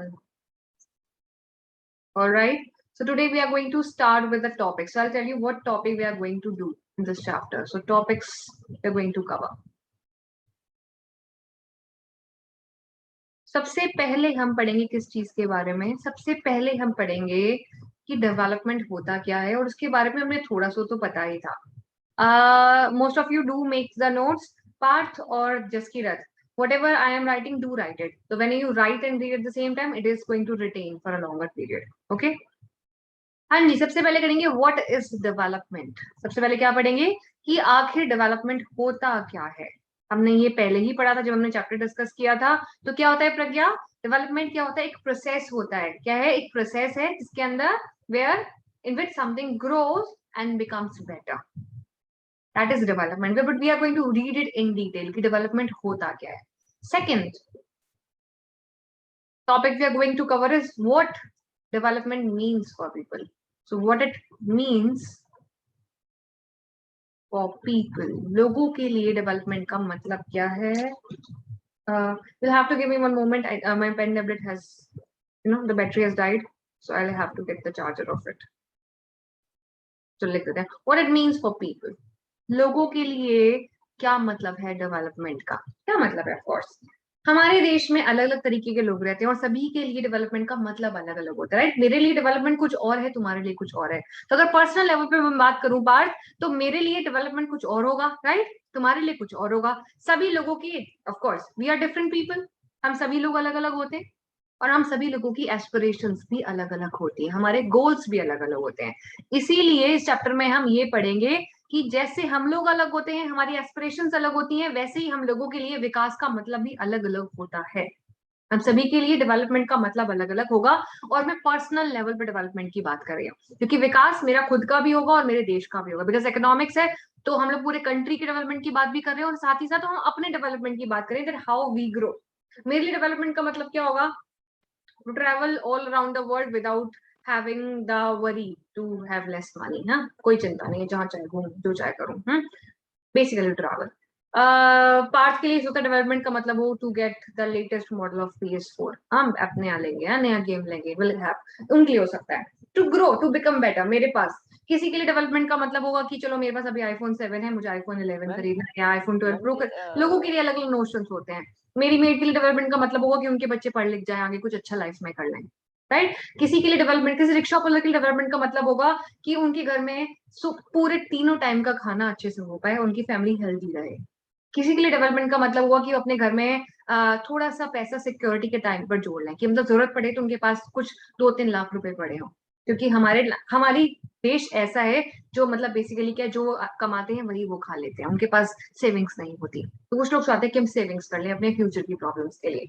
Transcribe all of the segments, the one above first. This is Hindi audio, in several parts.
11. All right. So today we are going to start with the topic. So I'll tell you what topic we are going to do in this chapter. So topics we're going to cover. सबसे पहले हम पढ़ेंगे किस चीज के बारे में? सबसे पहले हम पढ़ेंगे कि डेवलपमेंट होता क्या है, और उसके बारे में हमें थोड़ा सा तो पता ही था. Most of you do make the notes, Parth or Jaskirat. Whatever I am writing, do write it. So when you write and read at the same time, it is going to retain for a longer period. Okay? हाँ जी, सबसे पहले करेंगे व्हाट इज डेवलपमेंट. सबसे पहले क्या पढ़ेंगे कि आखिर डेवलपमेंट होता क्या है. हमने ये पहले ही पढ़ा था जब हमने चैप्टर डिस्कस किया था. तो क्या होता है प्रज्ञा? डेवलपमेंट क्या होता है? एक प्रोसेस होता है. क्या है? एक प्रोसेस है जिसके अंदर where in which something grows and becomes better. That is development. But we are going to read it in detail कि डेवलपमेंट होता क्या है. Second topic we are going to cover is what development means for people. So what it means for people. लोगों के लिए development का मतलब क्या है? You'll have to give me one moment. My pen tablet has, the battery has died, so I'll have to get the charger of it. So लिख देते हैं what it means for people. लोगों के लिए क्या मतलब है डेवलपमेंट का? क्या मतलब है? ऑफ कोर्स हमारे देश में अलग अलग तरीके के लोग रहते हैं और सभी के लिए डेवलपमेंट का मतलब अलग अलग होता है. राइट? मेरे लिए डेवलपमेंट कुछ और है, तुम्हारे लिए कुछ और है. तो अगर पर्सनल लेवल पे मैं बात करूं पार्थ, तो मेरे लिए डेवलपमेंट कुछ और होगा. राइट? तुम्हारे लिए कुछ और होगा. सभी लोगों की, of course we are different people. हम सभी लोग अलग अलग होते हैं और हम सभी लोगों की एस्पिरेशंस भी अलग अलग होती है. हमारे गोल्स भी अलग अलग होते हैं. इसीलिए इस चैप्टर में हम ये पढ़ेंगे कि जैसे हम लोग अलग होते हैं, हमारी एस्पिरेशंस अलग होती हैं, वैसे ही हम लोगों के लिए विकास का मतलब भी अलग अलग होता है. हम सभी के लिए डेवलपमेंट का मतलब अलग अलग होगा. और मैं पर्सनल लेवल पे डेवलपमेंट की बात कर रही हूँ क्योंकि विकास मेरा खुद का भी होगा और मेरे देश का भी होगा. बिकॉज इकोनॉमिक्स है तो हम लोग पूरे कंट्री के डेवलपमेंट की बात भी कर रहे हैं और साथ ही साथ हम अपने डेवलपमेंट की बात करें, दैट हाउ वी ग्रो. मेरे लिए डेवलपमेंट का मतलब क्या होगा? To travel all around the world without having the worry to have less money. हाँ, कोई चिंता नहीं है, जहां चाहे घूम, जो चाहे करूं. Basically travel. पार्ट के लिए होता डेवलपमेंट का मतलब हो to get the latest model of PS4. हम अपने यहाँ लेंगे, नया गेम लेंगे, विल हैव उनके लिए हो सकता है. To grow, to become better. मेरे पास किसी के लिए डेवलपमेंट का मतलब होगा कि चलो मेरे पास अभी iPhone 7 है, मुझे iPhone 11 खरीदना है या iPhone 12 Pro. लोगों के लिए अलग अलग नोशंस होते हैं. मेरी मेड के लिए डेवलपमेंट का मतलब होगा कि उनके बच्चे पढ़ लिख जाए, आगे कुछ अच्छा लाइफ में कर लें. राइट? किसी के लिए डेवलपमेंट, किसी रिक्शा वाले के लिए डेवलपमेंट का मतलब होगा कि उनके घर में पूरे तीनों टाइम का खाना अच्छे से हो पाए, उनकी फैमिली हेल्दी रहे. किसी के लिए डेवलपमेंट का मतलब हुआ कि अपने घर में थोड़ा सा पैसा सिक्योरिटी के टाइम पर जोड़ लें कि मतलब जरूरत पड़े तो उनके पास कुछ 2-3 लाख रुपए पड़े हो. क्योंकि हमारी देश ऐसा है जो मतलब बेसिकली क्या, जो कमाते हैं वही वो खा लेते हैं, उनके पास सेविंग्स नहीं होती. तो कुछ लोग चाहते हैं कि हम सेविंग्स कर लें अपने फ्यूचर की प्रॉब्लम्स के लिए.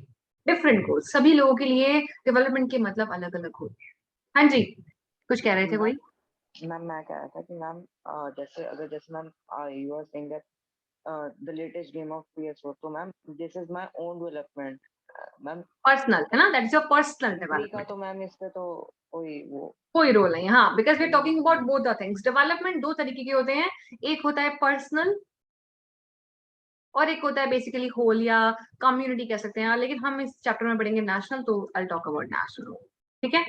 Different goals. सभी लोगों के लिए डेवलपमेंट के मतलब अलग अलग होते हैं. हाँ जी, कुछ कह रहे थे कोई? मैम मैं कह रहा था कि मैम जैसे ma'am you are saying that the latest game of PS4, तो ma'am this is my own development ma'am. Personal है ना, दैट इज योर पर्सनल का डेवलपमेंट. तो मैम इस पे तो कोई रोल नहीं. हाँ, because we are talking about both the things. Development दो तरीके के होते हैं. एक होता है पर्सनल और एक होता है बेसिकली होल या कम्युनिटी कह सकते हैं. लेकिन हम इस चैप्टर में पढ़ेंगे नेशनल, तो आई टॉक अबाउट नेशनल. ठीक है?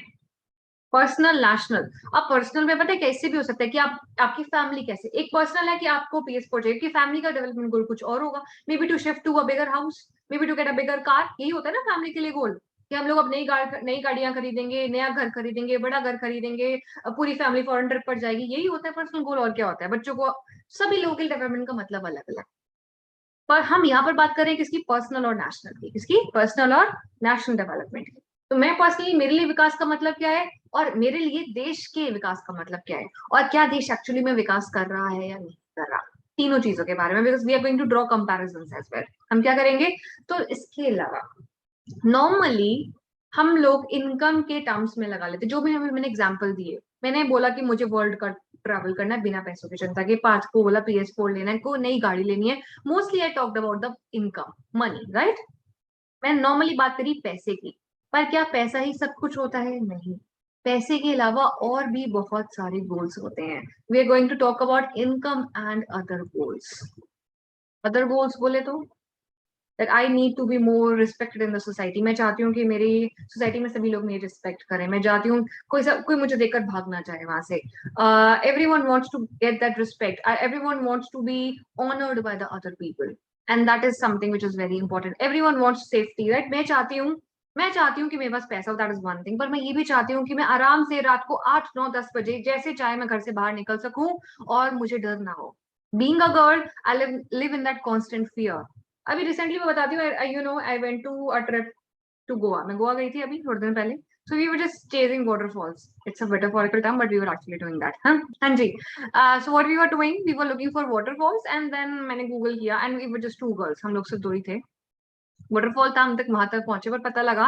Personal, national. अब पर्सनल में पता है कैसे भी हो सकता है कि आपकी फैमिली कैसे. एक पर्सनल है कि आपको PS4 चाहिए, कि फैमिली का डेवलपमेंट गोल कुछ और होगा. Maybe to shift to a bigger house, maybe to get a bigger car. यही होता है ना फैमिली के लिए गोल, कि हम लोग अब नई गाड़ियां खरीदेंगे, नया घर खरीदेंगे, बड़ा घर खरीदेंगे, पूरी फैमिली फॉरेन ट्रिप पर जाएगी. यही होता है पर्सनल गोल. और क्या होता है बच्चों को? सभी लोगों के डेवलपमेंट का मतलब अलग अलग. पर हम यहाँ पर बात करें किसकी? पर्सनल और नेशनल की. किसकी? पर्सनल और नेशनल डेवलपमेंट की. तो मैं पर्सनली, मेरे लिए विकास का मतलब क्या है और मेरे लिए देश के विकास का मतलब क्या है, और क्या देश एक्चुअली में विकास कर रहा है या नहीं कर रहा, तीनों चीजों के बारे में. Because we are going to draw comparisons as well. हम क्या करेंगे? तो इसके अलावा नॉर्मली हम लोग इनकम के टर्म्स में लगा लेते. जो भी मैंने एग्जांपल दिए, मैंने बोला कि मुझे वर्ल्ड का ट्रैवल करना है बिना पैसों की चिंता के. पांच को बोला PS4 लेना है, को नई गाड़ी लेनी है. Mostly I talked about the income, money. Right? मैं नॉर्मली बात करी पैसे की. पर क्या पैसा ही सब कुछ होता है? नहीं. पैसे के अलावा और भी बहुत सारे गोल्स होते हैं. We are going to talk about income and other goals. Other goals बोले तो that I need to be more respected in the society. मैं चाहती हूँ कि मेरी सोसाइटी में सभी लोग मेरी रिस्पेक्ट करें. मैं चाहती हूँ कोई मुझे देखकर भाग ना जाए वहां से. Everyone wants to get that respect. Everyone wants to be honored by the other people, and that is something which is very important. Everyone wants safety, right? मैं चाहती हूँ कि मेरे पास पैसा हो, दैट इज वन थिंग, पर मैं ये भी चाहती हूँ कि मैं आराम से रात को 8, 9, 10 बजे जैसे चाहे मैं घर से बाहर निकल सकूं और मुझे डर ना हो. Being a girl, I live in that constant fear. अभी रिसेंटली मैं बताती हूँ, I went to a trip to Goa. मैं गोवा गई थी अभी थोड़े दिन पहले. So we were just chasing waterfalls. It's a metaphorical term, but we were actually doing that. हाँ जी. So what we were doing, we were looking for waterfalls, and then मैंने Google किया, and we were just 2 girls. हम लोग सिर्फ 2 ही थे. वाटरफॉल था, हम तक वहां तक पहुंचे, पर पता लगा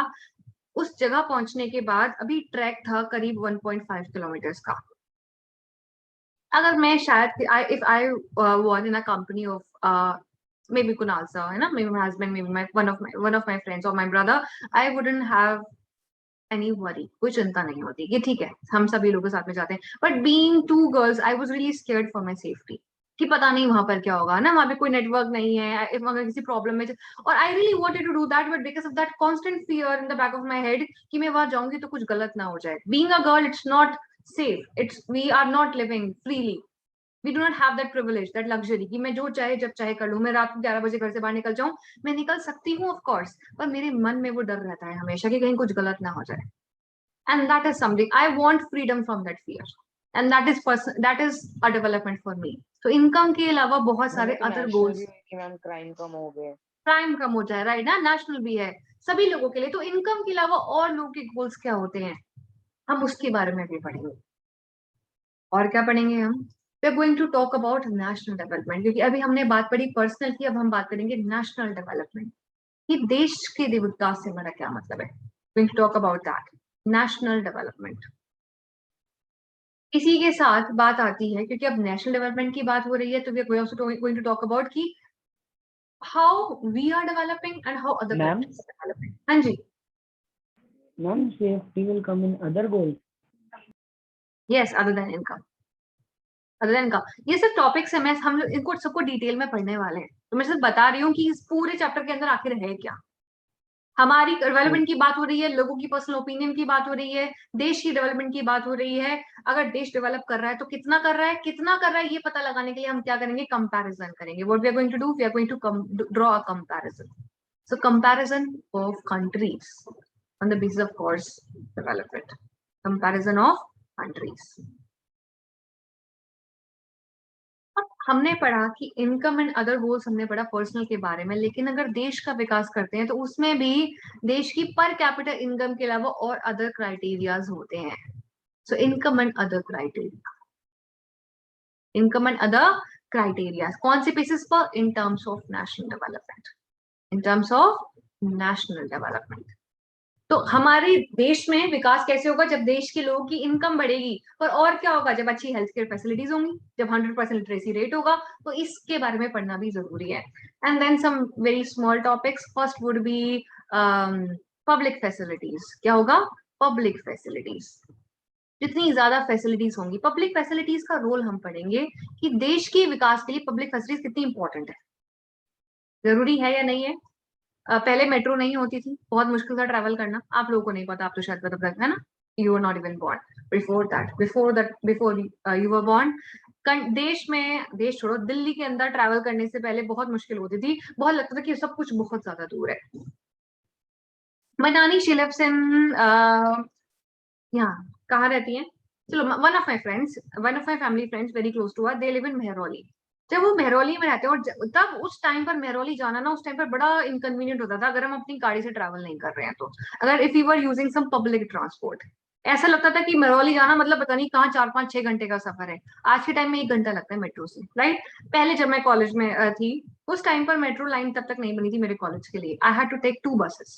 उस जगह पहुंचने के बाद अभी ट्रैक था करीब 1.5 किलोमीटर्स का. अगर मैं शायद if I was in a company of maybe Kunal sir, है ना, maybe my husband, maybe one of my friends or my brother, I wouldn't have any worry. कोई चिंता नहीं होती कि ठीक है हम सभी लोग साथ में जाते हैं. But being 2 girls, I was really scared for my safety. कि पता नहीं वहां पर क्या होगा ना, वहां पे कोई नेटवर्क नहीं है, अगर किसी प्रॉब्लम में. और I really wanted to do that, but because of that constant fear in the back of my head कि मैं वहां जाऊंगी तो कुछ गलत ना हो जाए. Being a girl, it's not safe. We are not living freely. We do not have that privilege, that luxury कि मैं जो चाहे जब चाहे कर लूं. मैं रात को 11 बजे घर से बाहर निकल जाऊं, मैं निकल सकती हूँ ऑफ कोर्स, पर मेरे मन में वो डर रहता है हमेशा कि कहीं कुछ गलत ना हो जाए. And that is something I want, freedom from that fear, and that is a development for me. So income के अलावा बहुत सारे other goals. मैम क्राइम कम हो गए. क्राइम कम हो जाए, राइट ना, नेशनल भी है सभी लोगों के लिए. तो इनकम के अलावा और लोगों के गोल्स क्या होते हैं, हम उसके बारे में भी पढ़ेंगे. और क्या पढ़ेंगे हम? We are going to talk about national development, क्योंकि अभी हमने बात पढ़ी पर्सनल की, अब हम बात करेंगे नेशनल डेवलपमेंट कि देश के विकास से हमारा क्या मतलब है. Going to talk about that national development. इसी के साथ बात आती है, क्योंकि अब नेशनल डेवलपमेंट की बात हो रही है, तो we are also going to talk about कि how we are developing and how other countries are developing. हाँ जी ma'am, safety will come in other goals. Yes, other than income. ये सब टॉपिक्स है, मैं हम लोग इनको सबको डिटेल में पढ़ने वाले हैं. तो मैं सिर्फ बता रही हूँ कि इस पूरे चैप्टर के अंदर आखिर है क्या. हमारी डेवलपमेंट की बात हो रही है, लोगों की पर्सनल ओपिनियन की बात हो रही है, देश की डेवलपमेंट की बात हो रही है. अगर देश डेवलप कर रहा है तो कितना कर रहा है, ये पता लगाने के लिए हम क्या करेंगे, कंपैरिजन करेंगे. What we are going to do, we are going to draw a comparison. So comparison of countries on the basis of course development. Comparison of countries. हमने पढ़ा कि इनकम एंड अदर गोल्स, हमने पढ़ा पर्सनल के बारे में, लेकिन अगर देश का विकास करते हैं तो उसमें भी देश की पर कैपिटल इनकम के अलावा और अदर क्राइटेरियाज होते हैं. So income and other criteria, कौन से बेसिस पर, in terms of national development. तो हमारे देश में विकास कैसे होगा, जब देश के लोगों की इनकम बढ़ेगी. पर और क्या होगा, जब अच्छी हेल्थ केयर फैसिलिटीज होंगी, जब 100% लिटरेसी रेट होगा. तो इसके बारे में पढ़ना भी जरूरी है. And then some very small topics. First would be public facilities. क्या होगा, पब्लिक फैसिलिटीज. जितनी ज्यादा फैसिलिटीज होंगी, पब्लिक फैसिलिटीज का रोल हम पढ़ेंगे कि देश के विकास के लिए पब्लिक फैसिलिटीज कितनी इंपॉर्टेंट है, जरूरी है या नहीं है. पहले मेट्रो नहीं होती थी, बहुत मुश्किल था ट्रैवल करना. आप लोगों को नहीं पता, आप तो शायद पता है ना, you are not even born. Before you were born, देश छोड़ो, दिल्ली के अंदर ट्रैवल करने से पहले बहुत मुश्किल होती थी. बहुत लगता था कि सब कुछ बहुत ज्यादा दूर है. मनानी शिलपसन यहाँ कहाँ रहती है, चलो, one of my family friends very close to her, they live in Mehrauli. जब वो मेहरौली में रहते हैं, और तब उस टाइम पर मेहरौली जाना ना, उस टाइम पर बड़ा इनकन्वीनियंट होता था अगर हम अपनी गाड़ी से ट्रैवल नहीं कर रहे हैं तो. अगर if you are using some public transport, ऐसा लगता था कि मेहरौली जाना मतलब पता नहीं कहाँ 4, 5, 6 घंटे का सफर है. आज के टाइम में 1 घंटा लगता है मेट्रो से, राइट. पहले जब मैं कॉलेज में थी, उस टाइम पर मेट्रो लाइन तब तक नहीं बनी थी मेरे कॉलेज के लिए. I had to take 2 buses,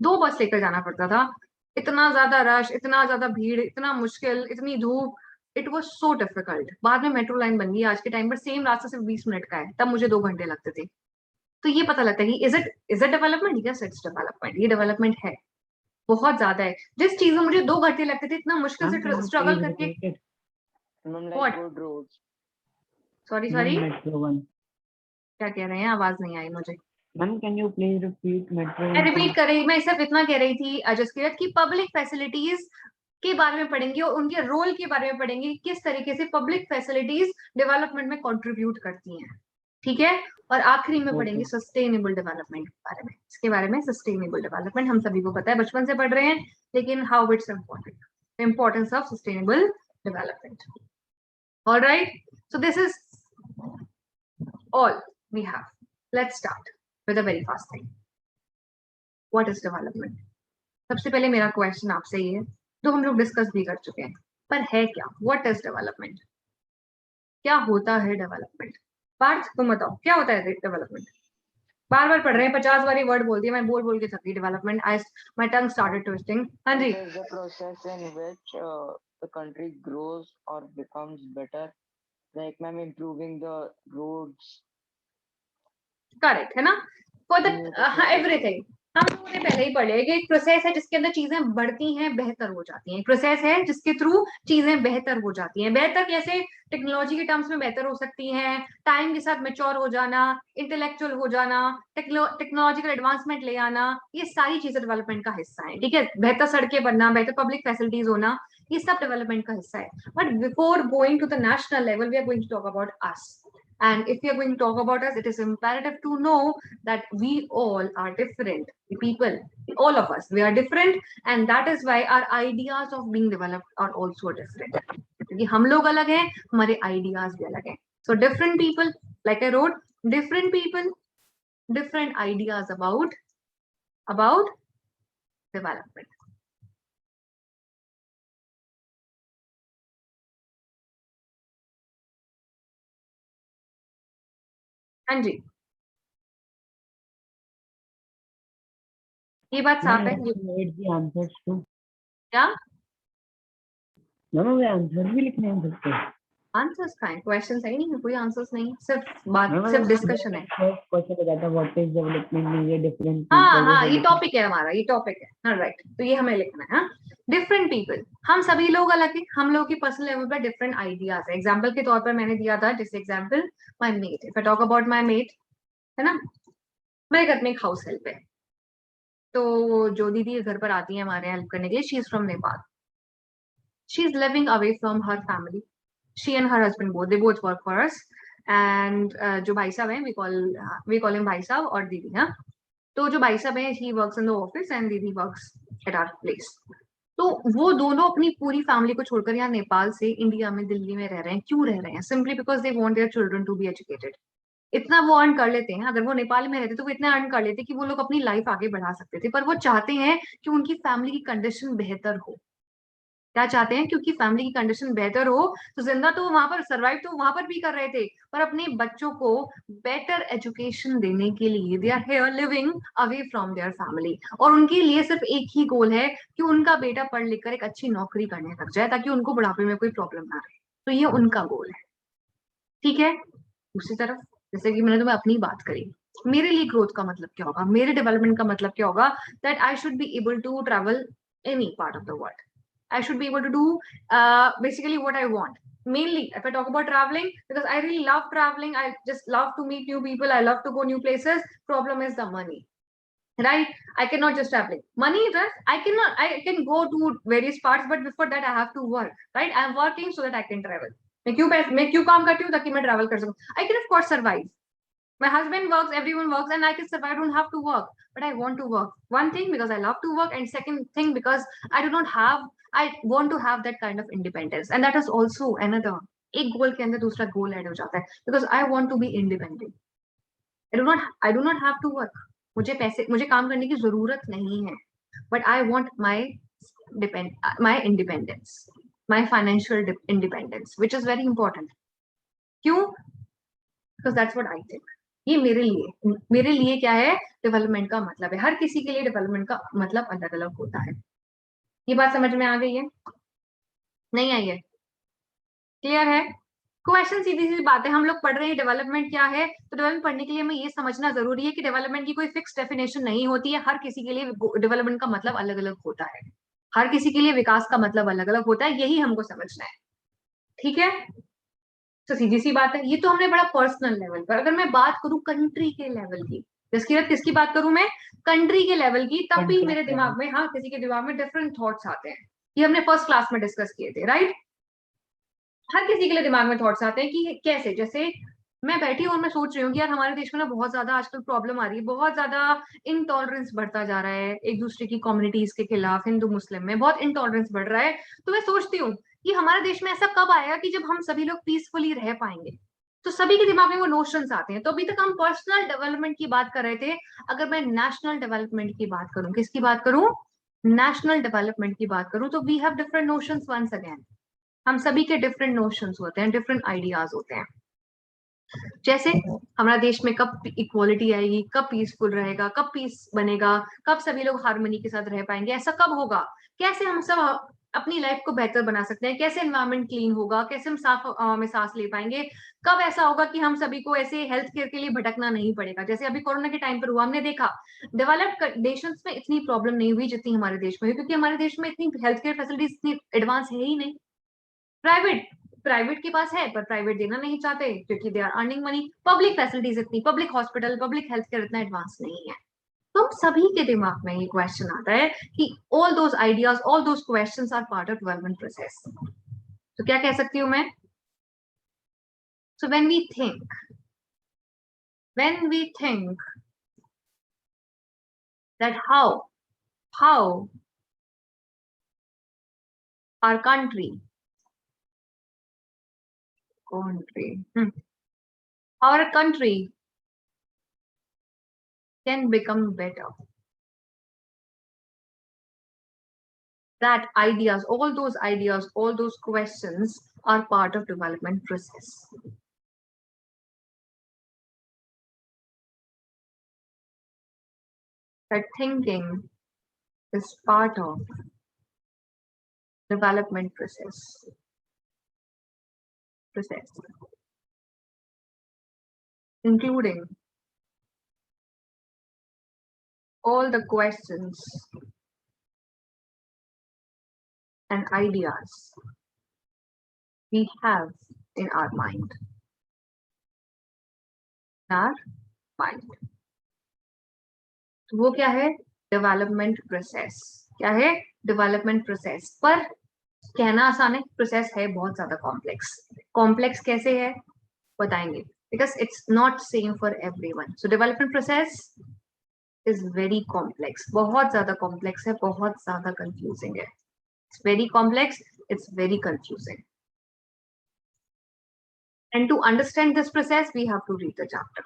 2 bus लेकर जाना पड़ता था. इतना ज्यादा रश, इतना ज्यादा भीड़, इतना मुश्किल, इतनी धूप. It was so difficult. बाद में मेट्रो लाइन बन गई. आज के टाइम पर सेम रास्ता सिर्फ 20 मिनट का है, तब मुझे 2 घंटे लगते थे. तो ये पता लगता है कि is it development, yes its development. ये डेवलपमेंट है, बहुत ज्यादा है. जिस चीज में मुझे 2 घंटे लगते थे, इतना मुश्किल से स्ट्रगल करके. सॉरी क्या कह रहे हैं, आवाज नहीं आई मुझे. Ma'am can you please repeat metro? मैं रिपीट कर रही, मैं सिर्फ इतना कह रही थी जसकीरत की पब्लिक फैसिलिटीज के बारे में पढ़ेंगे और उनके रोल के बारे में पढ़ेंगे, किस तरीके से पब्लिक फैसिलिटीज डेवलपमेंट में कंट्रीब्यूट करती हैं, ठीक है। और आखिरी में पढ़ेंगे सस्टेनेबल डेवलपमेंट के बारे में। इसके बारे में सस्टेनेबल डेवलपमेंट हम सभी को पता है, बचपन से पढ़ रहे हैं, लेकिन how it's important, importance of sustainable development. Alright, so this is all we have. Let's start with a very fast thing, what is development. सबसे पहले मेरा क्वेश्चन आपसे ये है, जो हम लोग डिस्कस भी कर चुके हैं, पर है क्या, व्हाट इज डेवलपमेंट, क्या होता है डेवलपमेंट। पार्थ तुम बताओ क्या होता है डेवलपमेंट। बार बार पढ़ रहे हैं, 50 बार वर्ड बोल दिया, मैं बोल बोल के थकी। Development, I my tongue started twisting. हाँ जी, It is the process in which the country grows or becomes better, like ma'am improving the roads. Correct है ना, फॉर द एवरीथिंग। हम लोगों ने पहले ही पढ़ लिया कि एक प्रोसेस है जिसके अंदर चीजें बढ़ती हैं, बेहतर हो जाती हैं। प्रोसेस है जिसके थ्रू चीजें बेहतर हो जाती हैं। बेहतर कैसे, टेक्नोलॉजी के टर्म्स में बेहतर हो सकती हैं, टाइम के साथ मेच्योर हो जाना, इंटेलेक्चुअल हो जाना, टेक्नोलॉजिकल एडवांसमेंट ले आना, ये सारी चीजें डेवलपमेंट का हिस्सा है, ठीक है। बेहतर सड़कें बनना, बेहतर पब्लिक फैसिलिटीज होना, ये सब डेवलपमेंट का हिस्सा है। But before going to the national level, we are going to talk about us. And if we are going to talk about us, it is imperative to know that we all are different. The people, all of us, we are different, and that is why our ideas of being developed are also different. क्योंकि हम लोग अलग हैं, हमारे ideas भी अलग हैं. So different people, like I wrote, different people, different ideas about development. हाँ जी, ये बात साफ है। क्या मैम आंसर भी लिखने हैं सबको? आंसर्स का है, क्वेश्चन है ही नहीं, कोई आंसर्स नहीं, सिर्फ बात, सिर्फ डिस्कशन है। फर्स्ट क्वेश्चन बताया था व्हाट इज डेवलपमेंट में, ये डिफरेंट हाँ हाँ, ये टॉपिक है हमारा, ये टॉपिक है, हाँ राइट, तो ये हमें लिखना है। हाँ, डिफरेंट पीपल, हम सभी लोग अलग हैं, हम लोग की पर्सनल लेवल पर डिफरेंट आइडियाज है। एग्जांपल के तौर पर मैंने दिया था, जैसे example my mate, if I talk about my mate, है ना, मेरे घर में एक हाउस हेल्प है, तो जो दीदी घर पर आती है हमारे हेल्प करने के लिए, she is from Nepal, she is living away from her family, she and her husband both, they both work for us, and जो भाई साहब हैं, वी कॉल हिम भाई साहब और दीदी। हाँ, तो जो भाई साहब हैं, he works in the office and दीदी वर्क्स एट आवर प्लेस। तो वो दोनों अपनी पूरी फैमिली को छोड़कर यहाँ नेपाल से इंडिया में, दिल्ली में रह रहे हैं। क्यों रह रहे हैं? Simply because they want their children to be educated. इतना वो अर्न कर लेते हैं, अगर वो नेपाल में रहते तो वो इतना अर्न कर लेते कि वो लोग अपनी लाइफ आगे बढ़ा सकते थे, पर वो चाहते हैं कि उनकी फैमिली की कंडीशन बेहतर हो। क्या चाहते हैं? क्योंकि फैमिली की कंडीशन बेहतर हो, तो जिंदा तो वहां पर, सर्वाइव तो वहां पर भी कर रहे थे, पर अपने बच्चों को बेटर एजुकेशन देने के लिए they are here living away from their family. और उनके लिए सिर्फ एक ही गोल है कि उनका बेटा पढ़ लिख कर एक अच्छी नौकरी करने लग जाए, ताकि उनको बुढ़ापे में कोई प्रॉब्लम ना रहे। तो ये उनका गोल है, ठीक है। दूसरी तरफ, जैसे कि मैंने तुम्हें अपनी बात करी, मेरे लिए ग्रोथ का मतलब क्या होगा, मेरे डेवलपमेंट का मतलब क्या होगा, that I should be able to travel any part of the world. I should be able to do basically what I want. Mainly, if I talk about traveling, because I really love traveling, I just love to meet new people, I love to go new places. Problem is the money, right? I cannot just traveling. Money, right? I cannot. I can go to various parts, but before that, I have to work, right? I'm working so that I can travel. मैं क्यों काम करती हूँ? ताकि मैं travel कर सकूँ. I can of course survive. My husband works, everyone works, and I can survive. I don't have to work, but I want to work. One thing, because I love to work, and second thing, because I do not have, I want to have that kind of independence, and that is also another. एक गोल के अंदर दूसरा गोल ऐड हो जाता है, because I want to be independent. I do not have to work. मुझे काम करने की जरूरत नहीं है, but I want my independence, my financial independence, which is very important. क्यों? Because that's what I think. ये मेरे लिए क्या है डेवलपमेंट का मतलब है। हर किसी के लिए डेवलपमेंट का मतलब अलग अलग होता है। ये बात समझ में आ गई है? नहीं आई है? क्लियर है? क्वेश्चन सीधी सी बात है, हम लोग पढ़ रहे हैं डेवलपमेंट क्या है, तो डेवलपमेंट पढ़ने के लिए हमें ये समझना जरूरी है कि डेवलपमेंट की कोई फिक्स डेफिनेशन नहीं होती है। हर किसी के लिए डेवलपमेंट का मतलब अलग अलग होता है, हर किसी के लिए विकास का मतलब अलग अलग होता है, यही हमको समझना है, ठीक है। तो सीधी सी बात है, ये तो हमने बड़ा पर्सनल लेवल पर। अगर मैं बात करूं कंट्री के लेवल की, जसकीरत किसकी बात करूं मैं, कंट्री के लेवल की, तब भी Country मेरे level. दिमाग में, हाँ किसी के दिमाग में डिफरेंट थॉट्स आते हैं। ये हमने फर्स्ट क्लास में डिस्कस किए थे, राइट। हर किसी के लिए दिमाग में थॉट्स आते हैं कि कैसे, जैसे मैं बैठी हूँ और मैं सोच रही हूँ कि यार हमारे देश में ना बहुत ज्यादा आजकल प्रॉब्लम आ रही है, बहुत ज्यादा इंटॉलरेंस बढ़ता जा रहा है एक दूसरे की कम्युनिटीज के खिलाफ, हिंदू मुस्लिम में बहुत इंटॉलरेंस बढ़ रहा है। तो मैं सोचती हूँ कि हमारे देश में ऐसा कब आएगा कि जब हम सभी लोग पीसफुली रह पाएंगे। तो सभी के दिमाग में वो नोशंस आते हैं। तो अभी तक हम पर्सनल डेवलपमेंट की बात कर रहे थे। अगर मैं नेशनल डेवलपमेंट की बात करूं, किसकी बात करूं, नेशनल डेवलपमेंट की बात करूं, तो we have different notions once again. हम सभी के डिफरेंट नोशंस होते हैं, डिफरेंट आइडियाज होते हैं। जैसे हमारा देश में कब इक्वालिटी आएगी, कब पीसफुल रहेगा, कब पीस बनेगा, कब सभी लोग हार्मनी के साथ रह पाएंगे, ऐसा कब होगा, कैसे हम सब अपनी लाइफ को बेहतर बना सकते हैं, कैसे एनवायरनमेंट क्लीन होगा, कैसे हम साफ में सांस ले पाएंगे, कब ऐसा होगा कि हम सभी को ऐसे हेल्थ केयर के लिए भटकना नहीं पड़ेगा। जैसे अभी कोरोना के टाइम पर हुआ, हमने देखा डेवलप्ड नेशंस में इतनी प्रॉब्लम नहीं हुई जितनी हमारे देश में हुई, क्योंकि हमारे देश में इतनी हेल्थ केयर फैसिलिटीज इतनी एडवांस है ही नहीं। प्राइवेट प्राइवेट के पास है, पर प्राइवेट देना नहीं चाहते क्योंकि they are earning money. Public facilities इतनी, public hospital, public health care इतना एडवांस नहीं है। तो हम सभी के दिमाग में ये क्वेश्चन आता है कि all those ideas, all those questions are part of development process. तो क्या कह सकती हूँ मैं, so when we think that how our our country can become better. That ideas, all those questions are part of development process. That thinking is part of development process. Including all the questions and ideas we have in our mind. तो वो क्या है, डेवलपमेंट प्रोसेस। क्या है, डेवलपमेंट प्रोसेस। पर कहना आसान है, प्रोसेस है बहुत ज्यादा कॉम्प्लेक्स। कॉम्प्लेक्स कैसे है बताएंगे, because it's not same for everyone. So development process is very complex, बहुत ज्यादा कॉम्प्लेक्स है, बहुत ज्यादा कंफ्यूजिंग है। It's very complex, it's very confusing. And to understand this process we have to read the chapter.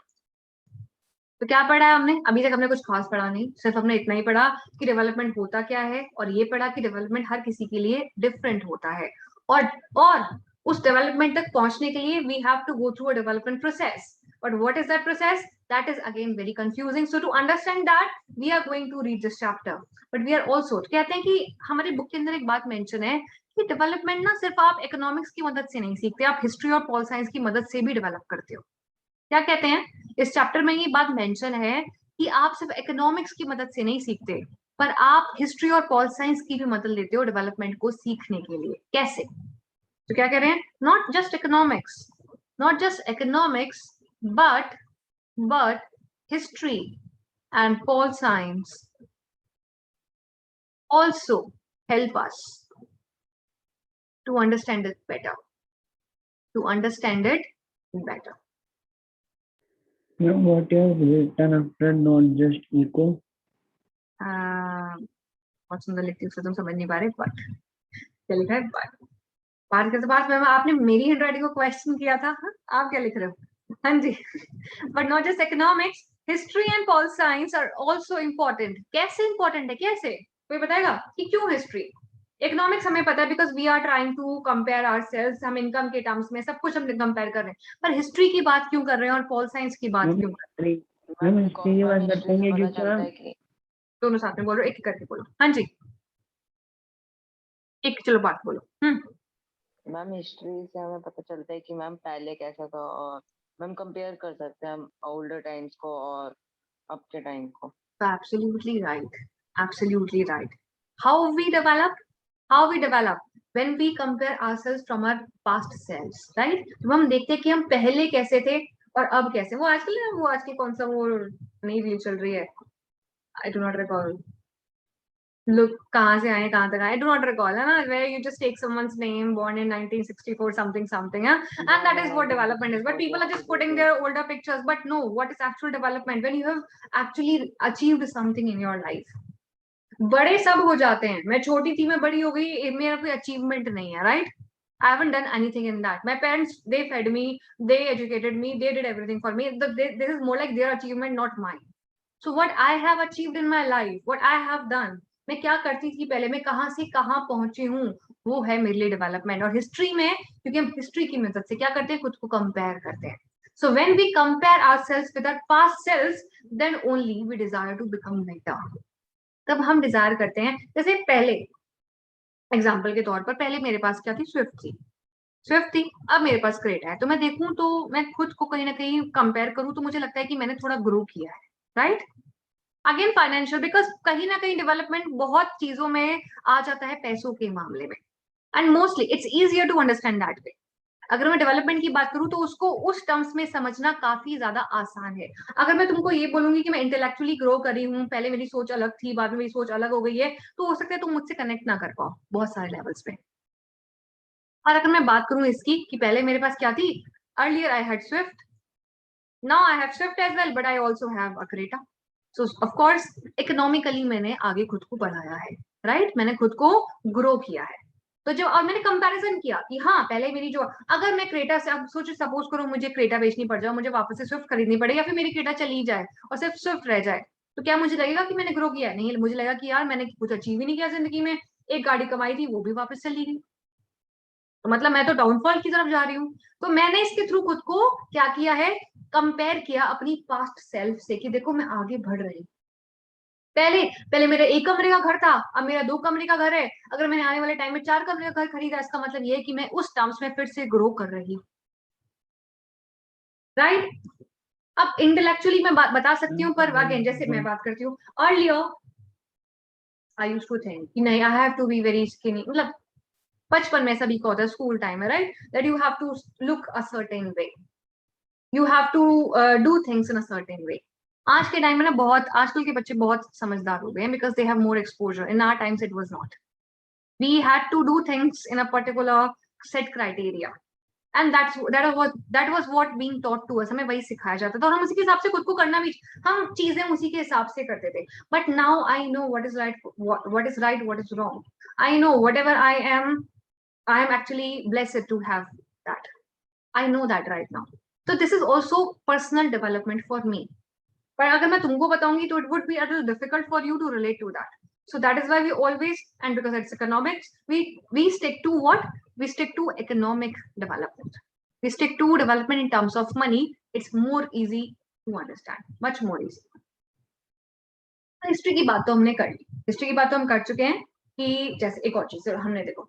तो क्या पढ़ा है हमने अभी तक, हमने कुछ खास पढ़ा नहीं, सिर्फ हमने इतना ही पढ़ा कि डेवलपमेंट होता क्या है, और ये पढ़ा कि डेवलपमेंट हर किसी के लिए डिफरेंट होता है, और उस डेवलपमेंट तक पहुंचने के लिए we have to go through a development process. But what is that process, that is again very confusing. So to understand that we are going to read this chapter. But we are also कहते हैं कि हमारे बुक के अंदर एक बात मेंशन है कि डेवलपमेंट ना सिर्फ आप इकोनॉमिक्स की मदद से नहीं सीखते, आप हिस्ट्री और पॉल साइंस की मदद से भी डेवलप करते हो। क्या कहते हैं, इस चैप्टर में ये बात मेंशन है कि आप सिर्फ इकोनॉमिक्स की मदद से नहीं सीखते, पर आप हिस्ट्री और पॉल साइंस की भी मदद लेते हो डेवलपमेंट को सीखने के लिए। कैसे, तो क्या कह रहे हैं, not just economics but history and pol science also help us to understand it better. Now, what you have written after not just eco? बहुत सुंदर लिखती हूँ, तुम समझ नहीं पा रहे, बट क्या लिखा है, बात करते बात में आपने मेरी हैंडराइटिंग को क्वेश्चन किया था। हाँ? आप क्या लिख रहे हो, हाँ जी। But not just economics, history and pol science are also important. कैसे इंपॉर्टेंट है, कैसे, कोई बताएगा कि क्यों हिस्ट्री। इकोनॉमिक्स हमें पता है because we are trying to compare ourselves, हम इनकम के टर्म्स में सब कुछ हम कंपेयर कर रहे हैं, पर हिस्ट्री की बात क्यों कर रहे हैं और पॉल साइंस की बात क्यों कर रहे हैं। मैम हिस्ट्री की बात करते हैं क्योंकि दोनों साथ में बोल रहे हो, एक करके बोलो। हाँ जी, एक चलो बात बोलो। मैम हिस्ट्री से हमें पता चलता है कि मैम पहले कैसा था, और मैम कंपेयर कर सकते हैं हम ओल्डर टाइम्स को और अब के टाइम को। Absolutely right. How we develop when we compare ourselves from our past selves, right? तो हम देखते हैं कि हम पहले कैसे थे और अब कैसे, वो आजकल ना, वो आज की कौन सा वो नई रील चल रही है, आई डू नॉट रिकॉल, लोग कहाँ से आए कहाँ तक आए, डू नॉट रिकॉल, है ना, where you just take someone's name born in 1964 something something, yeah? And that is what development is, but people are just putting their older pictures, but no, what is actual development when you have actually achieved something in your life? बड़े सब हो जाते हैं, मैं छोटी थी, मैं बड़ी हो गई, मेरा कोई अचीवमेंट नहीं है, right? I haven't done anything in that. My parents, they fed me, they educated me, they did everything for me. This is more like their achievement, not mine. So what I have achieved in my life, what I have done, मैं क्या करती थी पहले, मैं कहाँ से कहाँ पहुंची हूँ, वो है मेरे लिए डेवलपमेंट। और हिस्ट्री में, क्योंकि हम हिस्ट्री की मदद से क्या करते हैं, खुद को कंपेयर करते हैं। So when we compare ourselves with our past selves, then only we desire to become better. तब हम डिजायर करते हैं, जैसे पहले एग्जाम्पल के तौर पर, पहले मेरे पास क्या थी, स्विफ्ट थी, अब मेरे पास क्रेटा है। तो मैं देखूं तो मैं खुद को कहीं ना कहीं कंपेयर करूं तो मुझे लगता है कि मैंने थोड़ा ग्रो किया है, राइट? अगेन फाइनेंशियल, बिकॉज कहीं ना कहीं डेवलपमेंट बहुत चीजों में आ जाता है, पैसों के मामले में, and mostly it's easier to understand that way. अगर मैं डेवलपमेंट की बात करूं तो उसको उस टर्म्स में समझना काफी ज्यादा आसान है। अगर मैं तुमको ये बोलूंगी कि मैं इंटेलेक्चुअली ग्रो करी हूँ, पहले मेरी सोच अलग थी, बाद में मेरी सोच अलग हो गई है, तो हो सकता है तुम मुझसे कनेक्ट ना कर पाओ बहुत सारे लेवल्स पे। और अगर मैं बात करूं इसकी कि पहले मेरे पास क्या थी, earlier I had Swift, now I have Swift as well, but I also have a Creta. So of course economically मैंने आगे खुद को बढ़ाया है, राइट? मैंने खुद को ग्रो किया है। तो जब, और मैंने कंपैरिजन किया कि हाँ पहले मेरी जो, अगर मैं क्रेटा से, अब सोचो सपोज करो मुझे क्रेटा बेचनी पड़ जाए, मुझे वापस से स्विफ्ट खरीदनी पड़े, या फिर मेरी क्रेटा चली जाए और सिर्फ स्विफ्ट रह जाए, तो क्या मुझे लगेगा कि मैंने ग्रो किया है? नहीं, मुझे लगेगा कि यार मैंने कुछ अचीव ही नहीं किया जिंदगी में, एक गाड़ी कमाई थी वो भी वापस चली गई, तो मतलब मैं तो डाउनफॉल की तरफ जा रही हूँ। तो मैंने इसके थ्रू खुद को क्या किया है, कंपेयर किया अपनी पास्ट सेल्फ से कि देखो मैं आगे बढ़ रही हूँ। पहले पहले मेरा 1 कमरे का घर था, अब मेरा 2 कमरे का घर है। अगर मैंने आने वाले टाइम में 4 कमरे का घर खरीदा, इसका मतलब ये है कि मैं उस टर्म्स में फिर से ग्रो कर रही हूँ, राइट? अब इंटेलेक्चुअली मैं बता सकती हूँ, पर अगेन जैसे मैं बात करती हूँ, earlier I used to think कि नहीं, I have to be very skinny, मतलब बचपन में सभी को होता है, स्कूल टाइम है, right, that you have to look a certain way, you have to do things in a certain way. आज के टाइम में ना बहुत, आजकल के बच्चे बहुत समझदार हो गए हैं, because they have more exposure. In our times it was not, we had to do things in a particular set criteria, and that was what being taught to us, हमें वही सिखाया जाता था, और हम उसी के हिसाब से खुद को करना भी, हम चीजें उसी के हिसाब से करते थे। But now I know what is right, what is right, what is wrong. I know whatever I am actually blessed to have that. I know that right now. So this is also personal development for me. पर अगर मैं तुमको बताऊंगी तो it would be a little difficult for you to relate to that. So that is why we always, and because it's economics, we stick to what? We stick to economic development. We stick to development in terms of money. It's more easy to understand, much more easy. History की बात तो हमने कर ली, हिस्ट्री की बात तो हम कर चुके हैं कि जैसे एक और चीज हमने, देखो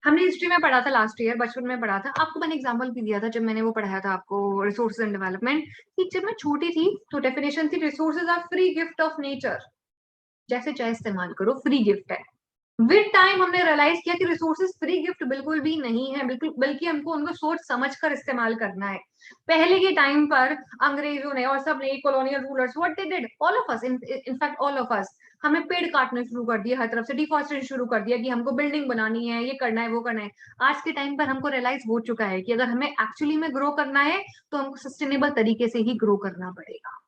हमने हिस्ट्री में पढ़ा था लास्ट ईयर, बचपन में पढ़ा था, आपको मैंने एग्जांपल भी दिया था जब मैंने वो पढ़ाया था आपको, रिसोर्सेज एंड डेवलपमेंट, कि जब मैं छोटी थी तो डेफिनेशन थी resources are free gift of nature, जैसे चाहे इस्तेमाल करो, फ्री गिफ्ट है। विद टाइम हमने रियलाइज किया कि रिसोर्सेज फ्री गिफ्ट बिल्कुल भी नहीं है, बिल्कुल, बल्कि हमको उनको सोच समझ कर इस्तेमाल करना है। पहले के टाइम पर अंग्रेजों ने और सब ने, colonial rulers, what they did, all of us, in fact all of us, हमें पेड़ काटने शुरू कर दिया, हर तरफ से डिफॉरेस्टेशन शुरू कर दिया कि हमको बिल्डिंग बनानी है, ये करना है, वो करना है। आज के टाइम पर हमको रियलाइज हो चुका है कि अगर हमें एक्चुअली में ग्रो करना है तो हमको सस्टेनेबल तरीके से ही ग्रो करना पड़ेगा।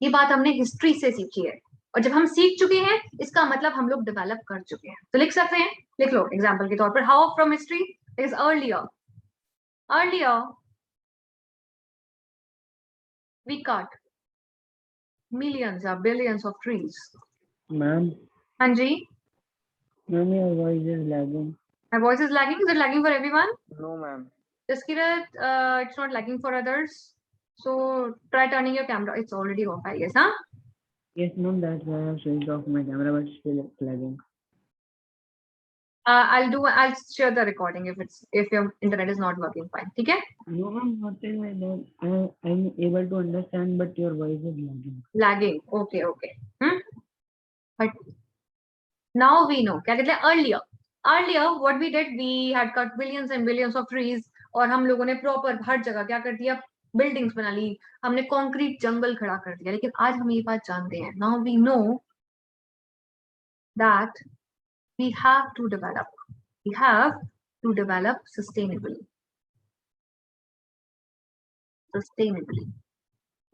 ये बात हमने हिस्ट्री से सीखी है, और जब हम सीख चुके हैं इसका मतलब हम लोग डेवलप कर चुके हैं। तो लिख सकते हैं, लिख लो एग्जाम्पल के तौर पर, how from history is earlier we cut millions or billions of trees. Ma'am, हाँ जी, ma'am, your voice is lagging. my voice is lagging. Is it lagging for everyone? No, ma'am. Just Kirat, it's not lagging for others. So try turning your camera. It's already off, I guess, huh? Yes, ma'am, that's why I have switched off my camera, but still it's lagging. I'll share the recording if your internet is not working fine. ठीक है? No, ma'am, nothing like that. I'm able to understand, but your voice is lagging. Lagging. Okay. But now we know. क्या कहते हैं? Earlier, what we did, we had cut billions and billions of trees, और हम लोगों ने प्रॉपर हर जगह क्या कर दिया, बिल्डिंग्स बना ली, हमने कंक्रीट जंगल खड़ा कर दिया, लेकिन आज हम ये बात जानते हैं, now we know that we have to develop sustainably.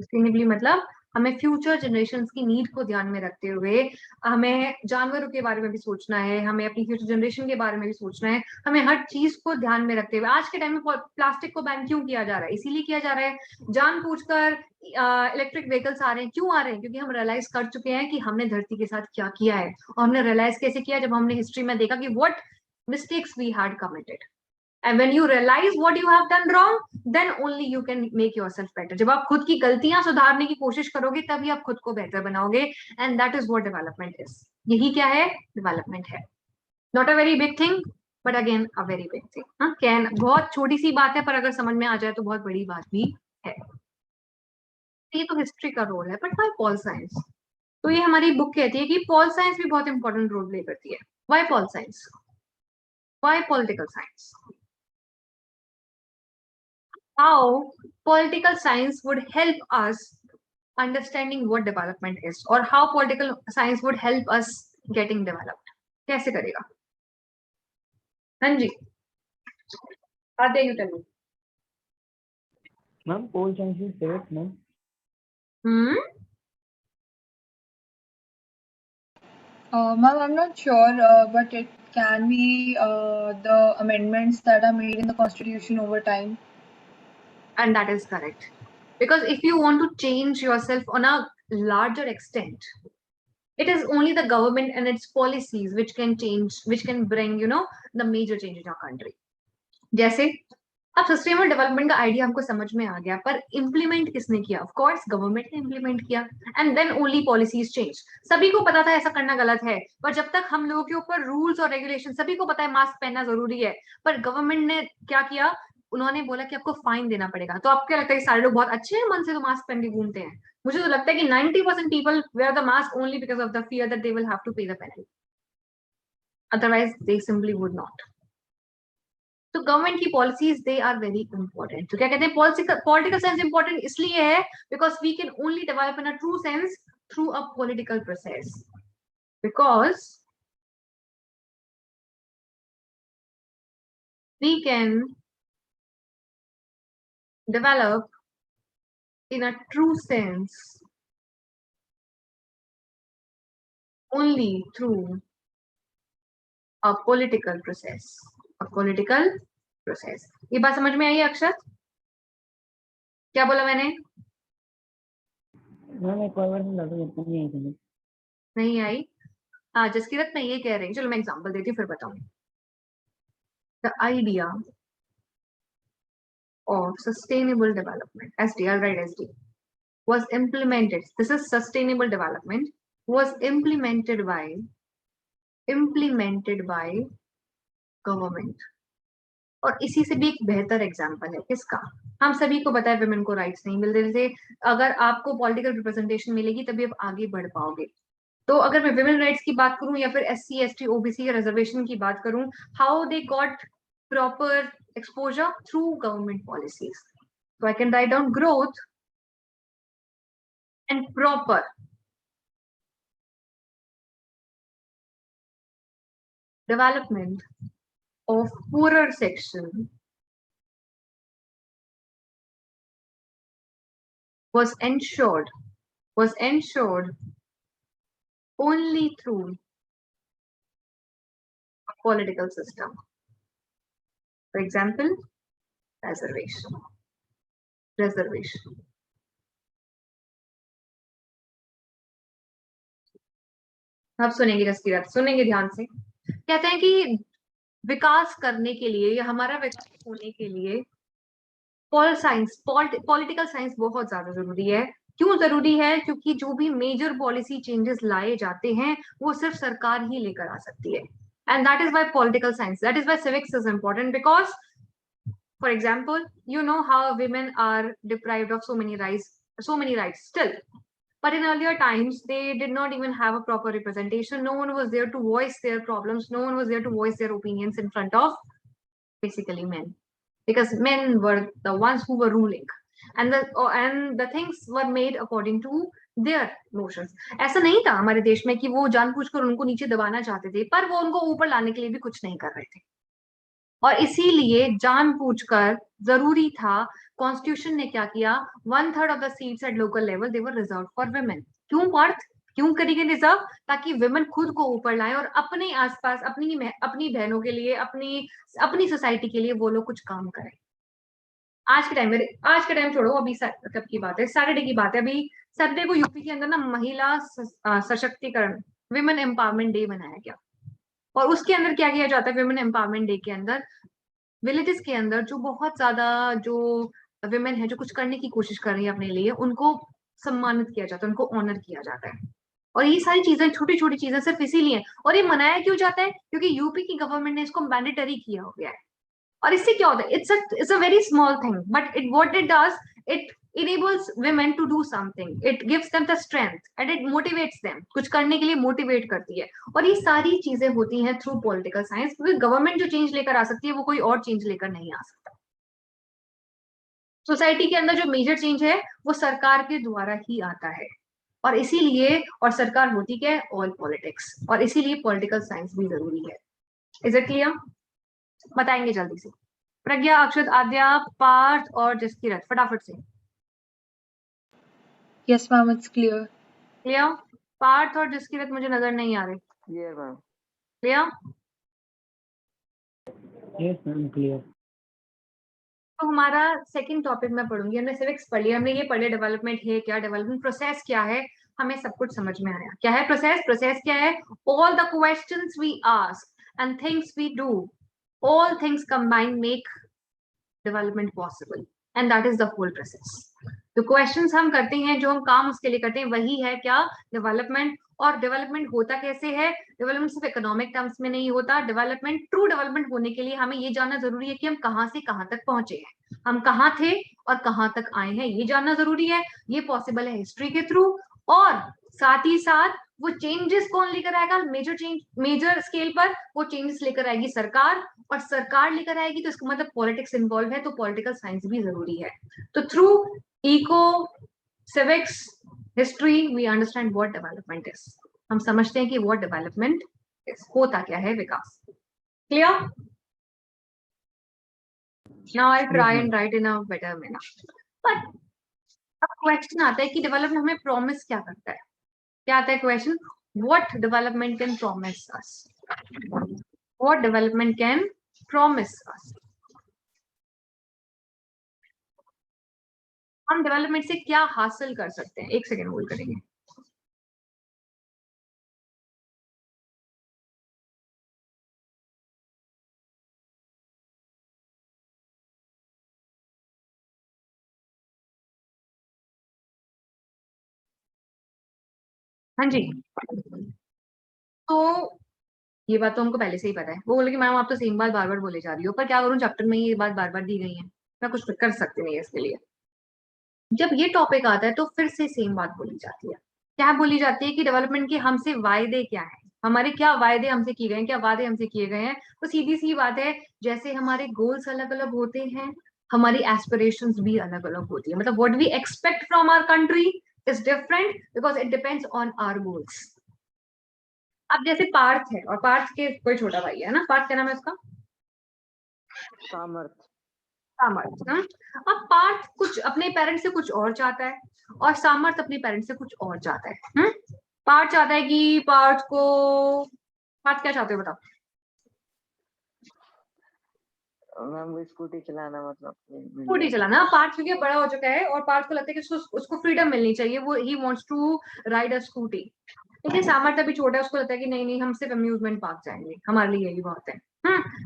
Sustainably मतलब हमें फ्यूचर जनरेशन्स की नीड को ध्यान में रखते हुए हमें जानवरों के बारे में भी सोचना है, हमें अपनी फ्यूचर जनरेशन के बारे में भी सोचना है, हमें हर चीज को ध्यान में रखते हुए। आज के टाइम में प्लास्टिक को बैन क्यों किया जा रहा है? इसीलिए किया जा रहा है, जानबूझकर इलेक्ट्रिक व्हीकल्स आ रहे हैं। क्यों आ रहे हैं? क्योंकि हम रियलाइज कर चुके हैं कि हमने धरती के साथ क्या किया है, और हमने रियलाइज कैसे किया? जब हमने हिस्ट्री में देखा कि what mistakes we had committed, and when you realize what you have done wrong, then only you can make yourself better. जब आप खुद की गलतियां सुधारने की कोशिश करोगे तभी आप खुद को बेहतर बनाओगे, and that is what development is. यही क्या है? डेवलपमेंट है। Not a very big thing, but again a very big thing. हाँ, कैन बहुत छोटी सी बात है, पर अगर समझ में आ जाए तो बहुत बड़ी बात भी है। ये तो हिस्ट्री का रोल है, बट वाई पॉल साइंस? तो ये हमारी बुक कहती है कि पॉल साइंस भी बहुत इंपॉर्टेंट रोल प्ले करती है। Why pol science? Why political science? How political science would help us understanding what development is, or how political science would help us getting developed. कैसे करेगा? हाँ जी, आते you tell me. Ma'am, pole science is safe, no? Ma'am, I'm not sure, but it can be the amendments that are made in the Constitution over time. And that is correct. Because if you want to change yourself on a larger extent, it is only the government and its policies which can change, which can bring, the major change in our country. जैसे अब सस्टेनेबल डेवलपमेंट का आइडिया हमको समझ में आ गया, पर इम्प्लीमेंट किसने किया? ऑफ कोर्स गवर्नमेंट ने इम्प्लीमेंट किया, and then only policies change. सभी को पता था ऐसा करना गलत है, पर जब तक हम लोगों के ऊपर रूल्स और रेगुलेशन, सभी को पता है मास्क पहनना जरूरी है, पर गवर्नमेंट ने क्या किया? उन्होंने बोला कि आपको फाइन देना पड़ेगा। तो आपको क्या लगता है कि सारे लोग बहुत अच्छे हैं मन से तो मास्क पहन के घूमते हैं? मुझे तो लगता है कि 90% people wear the mask only because of the fear that they will have to pay the penalty, otherwise they simply would not. तो गवर्नमेंट की policies they are very important. तो क्या कहते हैं, पॉलिटिकल साइंस इंपॉर्टेंट इसलिए है because we can only develop in a true sense through a political process, because we can develop in a true sense only through a political process. Political process, ये बात समझ में आई है अक्षत? क्या बोला मैंने? मैम एक और बार समझा दो, मेरे को नहीं आई समझ। नहीं आई? हाँ जसकीरत, मैं ये कह रही हूँ, चलो मैं एग्जांपल देती हूँ फिर बताऊंगी। The idea of sustainable development, SD, I'll write SD, was implemented. This is sustainable development was implemented by government. और इसी से भी एक बेहतर एग्जांपल है किसका? हम सभी को पता है विमेन को राइट्स नहीं मिलते, जैसे अगर आपको पॉलिटिकल रिप्रेजेंटेशन मिलेगी तभी आप आगे बढ़ पाओगे। तो अगर मैं विमेन राइट्स की बात करूं या फिर SC ST OBC या रिजर्वेशन की बात करूं, how they got proper exposure through government policies. So I can write down growth and proper development of poorer section was ensured only through a political system. For example, reservation. अब सुनेंगे जसकीरत, सुनेंगे ध्यान से। कहते हैं कि विकास करने के लिए या हमारा विकास होने के लिए पॉलिटिकल साइंस बहुत ज्यादा जरूरी है। क्यों जरूरी है? क्योंकि जो भी मेजर पॉलिसी चेंजेस लाए जाते हैं वो सिर्फ सरकार ही लेकर आ सकती है, and that is why political science, that is why civics is important, because for example, you know how women are deprived of so many rights still, but in earlier times they did not even have a proper representation. No one was there to voice their problems, no one was there to voice their opinions in front of basically men, because men were the ones who were ruling. and the things were made according to their notions. ऐसा नहीं था हमारे देश में कि वो जानबूझकर उनको नीचे दबाना चाहते थे, पर वो उनको ऊपर लाने के लिए भी कुछ नहीं कर रहे थे। और इसीलिए जानबूझकर जरूरी था, कॉन्स्टिट्यूशन ने क्या किया, 1/3 of the seats at local level they were reserve for women. क्यों वर्थ, क्यों करी गई रिजर्व? ताकि वुमेन खुद को ऊपर लाए और अपने आसपास अपनी बहनों के लिए, अपनी सोसाइटी के लिए वो लोग कुछ काम करें। आज के टाइम छोड़ो, अभी कब की बात है, सैटरडे की बात है। अभी सैटरडे को यूपी के अंदर ना महिला सशक्तिकरण, विमेन एम्पावरमेंट डे मनाया गया। और उसके अंदर क्या किया जाता है, विमेन एम्पावरमेंट डे के अंदर विलेजेस के अंदर जो बहुत ज्यादा जो विमेन है जो कुछ करने की कोशिश कर रही है अपने लिए, उनको सम्मानित किया जाता है, उनको ऑनर किया जाता है। और ये सारी चीजें, छोटी छोटी चीजें सिर्फ इसीलिए, और ये मनाया क्यों जाता है? क्योंकि यूपी की गवर्नमेंट ने इसको मैंडेटरी किया हो गया है। और इससे क्या होता है, it's a very small thing, but what it does, it enables women to do something, it gives them the strength and it motivates them, कुछ करने के लिए मोटिवेट करती है। और ये सारी चीजें होती हैं थ्रू पॉलिटिकल साइंस, क्योंकि गवर्नमेंट जो चेंज लेकर आ सकती है वो कोई और चेंज लेकर नहीं आ सकता। सोसाइटी के अंदर जो मेजर चेंज है वो सरकार के द्वारा ही आता है, और इसीलिए, और सरकार होती क्या है, ऑल पॉलिटिक्स, और इसीलिए पॉलिटिकल साइंस भी जरूरी है। Is it clear? बताएंगे जल्दी से। प्रज्ञा, अक्षत, आद्या, पार्थ और जसकीरत, फटाफट से। Yes, ma'am, it's clear. Clear? Partha और जसकीरत मुझे नजर नहीं आ रहे। Clear, ma'am. Clear? Yes, ma'am, clear. तो हमारा सेकंड टॉपिक मैं पढ़ूंगी। हमने सिविक्स पढ़ लिया, हमने ये पढ़ लिया डेवलपमेंट है क्या, डेवलपमेंट प्रोसेस क्या है, हमें सब कुछ समझ में आया। क्या है प्रोसेस? प्रोसेस क्या है? All the questions we ask and things we do, all things combined make development possible, and that is the whole process. तो क्वेश्चंस हम करते हैं, जो हम काम उसके लिए करते हैं, वही है क्या, डेवलपमेंट। और डेवलपमेंट होता कैसे है? डेवलपमेंट सिर्फ इकोनॉमिक टर्म्स में नहीं होता। डेवलपमेंट, ट्रू डेवलपमेंट होने के लिए हमें ये जानना जरूरी है कि हम कहाँ से कहाँ तक पहुंचे हैं, हम कहाँ थे और कहाँ तक आए हैं, ये जानना जरूरी है। ये पॉसिबल है हिस्ट्री के थ्रू, और साथ ही साथ वो चेंजेस कौन लेकर आएगा, मेजर स्केल पर वो चेंजेस लेकर आएगी सरकार, और सरकार लेकर आएगी तो इसका मतलब पॉलिटिक्स इन्वॉल्व है, तो पॉलिटिकल साइंस भी जरूरी है। तो through eco, civics, history, we understand what development is. हम समझते हैं कि व्हाट डेवलपमेंट इज, होता क्या है विकास। Clear? Now I try and write in a better manner. But अब क्वेश्चन आता है कि डेवलपमेंट हमें प्रॉमिस क्या करता है? क्या आता है question? What development can promise us, what development can promise us. हम डेवलपमेंट से क्या हासिल कर सकते हैं? एक सेकेंड होल्ड करेंगे। हाँ जी, तो ये बात तो हमको पहले से ही पता है। वो बोले कि मैम आप तो सेम बात बार बार बोले जा रही हो, पर क्या करूं, चैप्टर में ये बात बार बार दी गई है, मैं कुछ कर सकती नहीं है इसके लिए। जब ये टॉपिक आता है तो फिर से सेम बात बोली जाती है। क्या बोली जाती है कि डेवलपमेंट के हमसे वायदे क्या है, हमारे क्या वायदे हमसे किए गए हैं, क्या वादे हमसे किए गए हैं। तो सीधी सी बात है, जैसे हमारे गोल्स अलग अलग होते हैं, हमारी एस्पिरेशंस भी अलग अलग होती है। मतलब what we expect from our country is different because it depends on our goals. अब जैसे पार्थ है, और पार्थ के कोई छोटा भाई है ना, पार्थ क्या नाम है उसका? सामर्थ। सामर्थ ना। अब पार्थ कुछ अपने पेरेंट्स से कुछ और चाहता है, और सामर्थ अपने पेरेंट्स से कुछ और चाहता है। पार्थ चाहता है कि पार्थ क्या चाहते हो बताओ? मैम वो स्कूटी चलाना, मतलब स्कूटी चलाना। पार्थ क्योंकि बड़ा हो चुका है और पार्थ को लगता है कि उसको फ्रीडम मिलनी चाहिए, वो ही wants to ride a scooty. लेकिन सामर्थ अभी छोटा है, उसको लगता है कि नहीं नहीं, हम सिर्फ अम्यूजमेंट पार्क जाएंगे, हमारे लिए यही बहुत है।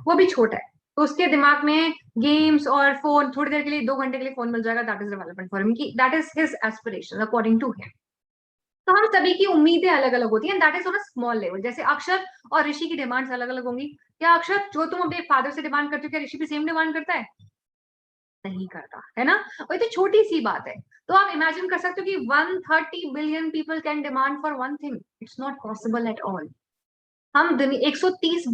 वो भी छोटा है, तो उसके दिमाग में गेम्स और फोन, थोड़ी देर के लिए 2 घंटे के लिए फोन मिल जाएगा, that is development for him, that is his aspiration according to him. तो हम सभी की उम्मीदें अलग अलग होती हैं, that is on a small level. जैसे अक्षर और ऋषि की डिमांड्स अलग अलग होंगी। क्या अक्षर, जो तुम अपने फादर से डिमांड करते हो, क्या ऋषि भी सेम डिमांड करता है? नहीं करता है ना। और ये तो छोटी सी बात है। तो आप इमेजिन कर सकते हो कि 130 billion people can demand for one thing, it's not possible at all. हम 130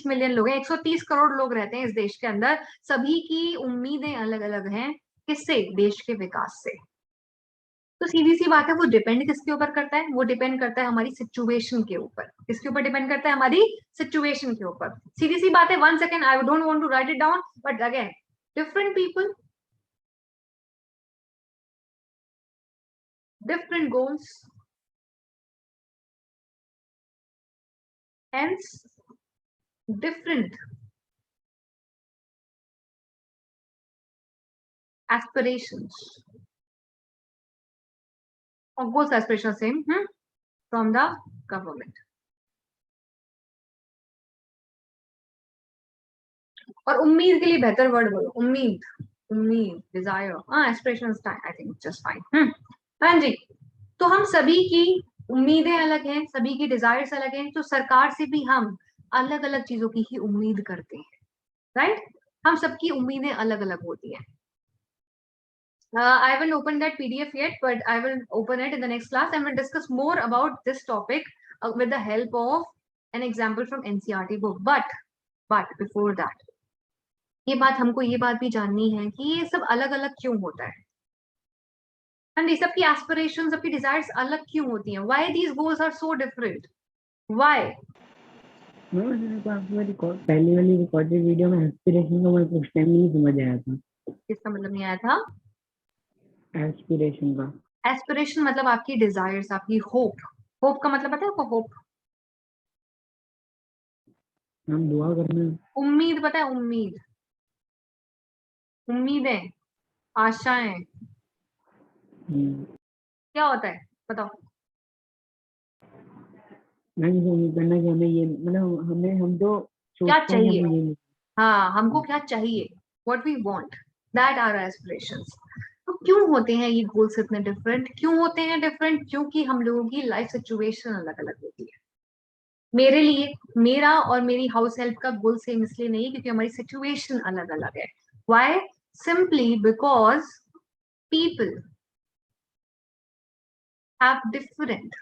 मिलियन लोग हैं, 130 करोड़ लोग रहते हैं इस देश के अंदर, सभी की उम्मीदें अलग अलग हैं, किससे? देश के विकास से। तो सीधी सी बात है, वो डिपेंड किसके ऊपर करता है? वो डिपेंड करता है हमारी सिचुएशन के ऊपर। किसके ऊपर डिपेंड करता है? हमारी सिचुएशन के ऊपर। सीधी सी बात है, 1 second, I don't want to write it down, but again different people, different goals, hence different aspirations. Of course, aspirations same from the government. और उम्मीद के लिए बेहतर वर्ड बोलो, उम्मीद, उम्मीद, डिजायर, हाँ, aspirations, I think just fine. हाँ जी, तो हम सभी की उम्मीदें अलग हैं, सभी की डिजायर्स अलग हैं, तो सरकार से भी हम अलग अलग चीजों की ही उम्मीद करते हैं, राइट? हम सबकी उम्मीदें अलग अलग होती हैं। I haven't opened that PDF yet, but I will open it in the next class and we'll discuss more about this topic with the help of an example from NCERT book. But before that, हमको ये बात भी जाननी है कि ये सब अलग अलग क्यों होता है, एंड ये सबकी एस्पिरेशंस, सबकी डिजायर्स अलग क्यों होती हैं? Why these goals are so different? Why? पहली वाली रिकॉर्डेड वीडियो में एस्पिरेशन का मतलब उस टाइम नहीं समझ आया था। इसका मतलब नहीं आया था? एस्पिरेशन का, एस्पिरेशन मतलब आपकी डिजायर्स, आपकी होप। होप का मतलब पता है आपको? होप, हम दुआ करना। उम्मीद पता है? उम्मीद, उम्मीदें, आशाएं, क्या होता है बताओ? मैं उम्मीद करना कि हमें ये, मतलब हम तो क्या सोचते हैं कि चाहिए? हमें ये, हाँ, हमको क्या चाहिए? What we want, that are our aspirations. तो क्यों होते हैं ये गोल्स इतने डिफरेंट? क्यों होते हैं डिफरेंट? क्योंकि हम लोगों की लाइफ सिचुएशन अलग अलग होती है। मेरे लिए, मेरा और मेरी हाउस हेल्प का गोल सेम इसलिए नहीं क्योंकि हमारी सिचुएशन अलग अलग है। Why? Simply because people have different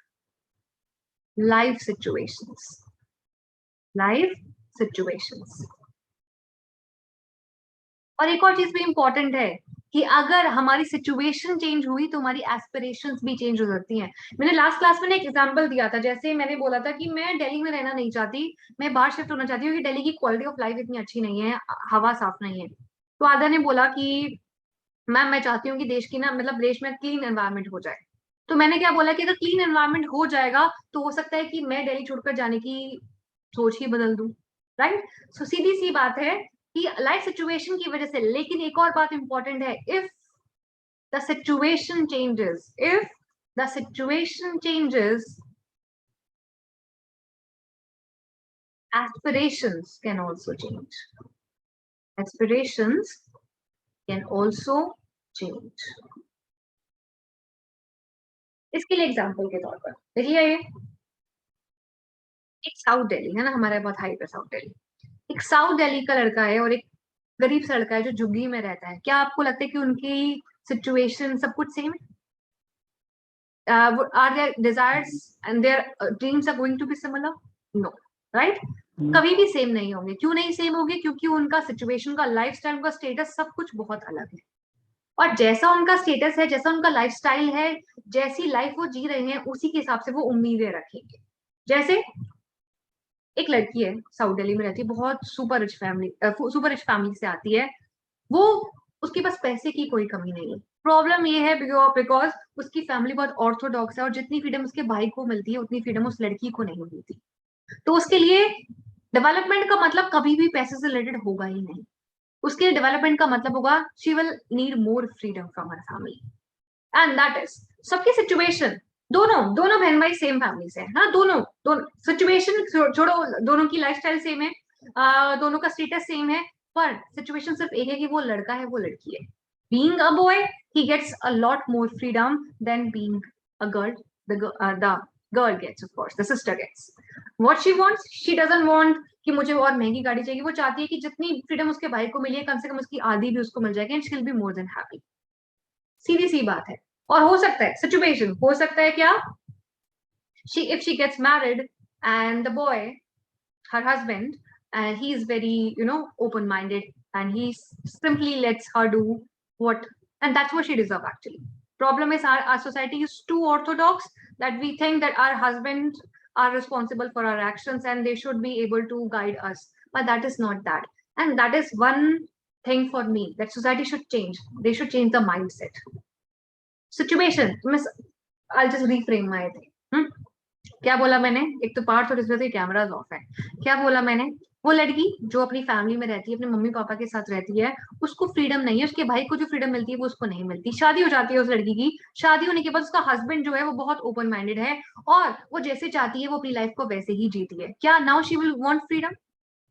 life situations. Life situations. और एक और चीज भी इंपॉर्टेंट है कि अगर हमारी सिचुएशन चेंज हुई तो हमारी एस्पिरेशंस भी चेंज हो सकती हैं। मैंने लास्ट क्लास में एक एग्जांपल दिया था, जैसे मैंने बोला था कि मैं दिल्ली में रहना नहीं चाहती, मैं बाहर शिफ्ट होना चाहती हूँ कि दिल्ली की क्वालिटी ऑफ लाइफ इतनी अच्छी नहीं है, हवा साफ नहीं है। तो आधा ने बोला कि मैम मैं चाहती हूँ कि देश की ना, मतलब देश में क्लीन एनवायरनमेंट हो जाए। तो मैंने क्या बोला कि अगर क्लीन एनवायरनमेंट हो जाएगा तो हो सकता है कि मैं दिल्ली छोड़कर जाने की सोच ही बदल दूं, राइट? सो सीधी सी बात है कि लाइफ सिचुएशन की वजह से। लेकिन एक और बात इंपॉर्टेंट है, if the situation changes, if the situation changes, aspirations can also change. Aspirations can also change. इसके लिए एग्जांपल के तौर पर देखिए, ये एक साउथ दिल्ली है ना, हमारे बहुत हाई पे साउथ दिल्ली, एक साउथ दिल्ली का लड़का है और एक गरीब सा लड़का है जो झुग्गी में रहता है। क्या आपको लगता है कि उनकी सिचुएशन सब कुछ सेम है? Are their desires and their dreams are going to be similar? No, right? कभी भी सेम नहीं होंगे। क्यों नहीं सेम होंगे? क्योंकि उनका सिचुएशन का, लाइफस्टाइल का, स्टेटस सब कुछ बहुत अलग है। और जैसा उनका स्टेटस है, जैसा उनका लाइफस्टाइल है, जैसी लाइफ वो जी रहे हैं, उसी के हिसाब से वो उम्मीदें रखेंगे। जैसे एक लड़की है, साउथ दिल्ली में रहती है, बहुत सुपर रिच फैमिली से आती है। वो, उसके पास पैसे की कोई कमी नहीं है। प्रॉब्लम ये है बिकॉज उसकी फैमिली बहुत ऑर्थोडॉक्स है और जितनी फ्रीडम उसके भाई को मिलती है उतनी फ्रीडम उस लड़की को नहीं मिलती। तो उसके लिए डेवलपमेंट का मतलब कभी भी पैसे से रिलेटेड होगा ही नहीं। उसके डेवलपमेंट का मतलब होगा she will need more freedom from her family, and that is सबकी सिचुएशन। दोनों बहन भाई सेम फैमिली से है, हाँ, दोनों सिचुएशन छोड़ो, दोनों की लाइफस्टाइल सेम है, दोनों का स्टेटस सेम है, पर सिचुएशन सिर्फ एक है कि वो लड़का है, वो लड़की है। Being a boy, he gets a lot more freedom than being a girl. The girl gets, of course, the sister gets what she wants. She doesn't want कि मुझे और महंगी गाड़ी चाहिए। वो चाहती है कि जितनी फ्रीडम उसके भाई को मिली है, कम से कम उसकी आधी भी उसको मिल जाएगी, and she will be more than happy. सीधी सी बात है। और हो सकता है सिचुएशन, हो सकता है क्या, if she gets married and the boy, her husband, and he is very open minded and he simply lets her do what and that's what she deserves actually. Problem is our society is too orthodox that we think that our husbands are responsible for our actions and they should be able to guide us, but that is not that. And that is one thing for me that society should change. They should change the mindset. Situation, miss, I'll just reframe my thing. क्या बोला मैंने? एक तो पार्ट और इस वजह से कैमरास ऑफ है. क्या बोला मैंने? वो लड़की जो अपनी फैमिली में रहती है, अपने मम्मी पापा के साथ रहती है, उसको फ्रीडम नहीं है. उसके भाई को जो फ्रीडम मिलती है वो उसको नहीं मिलती. शादी हो जाती है उस लड़की की. शादी होने के बाद उसका हस्बैंड जो है वो बहुत ओपन माइंडेड है और वो जैसे चाहती है वो अपनी लाइफ को वैसे ही जीती है. क्या now she will want freedom?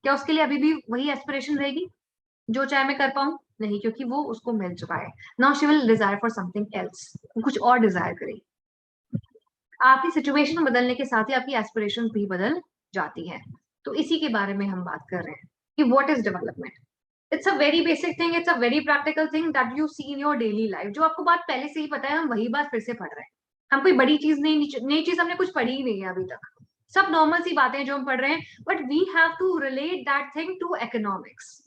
क्या उसके लिए अभी भी वही एस्पिरेशन रहेगी जो चाहे मैं कर पाऊं? नहीं, क्योंकि वो उसको मिल चुका है. Now she will desire for something else, कुछ और डिजायर करेगी. आपकी सिचुएशन बदलने के साथ ही आपकी एस्पिरेशन भी बदल जाती है. तो इसी के बारे में हम बात कर रहे हैं कि what is development. It's a very basic thing, it's a very practical thing that you see in your daily life. जो आपको बात पहले से ही पता है, हम वही बात फिर से पढ़ रहे हैं. हम कोई बड़ी चीज नहीं, नई चीज हमने कुछ पढ़ी ही नहीं है अभी तक. सब नॉर्मल सी बातें जो हम पढ़ रहे हैं, but we have to relate that thing to economics.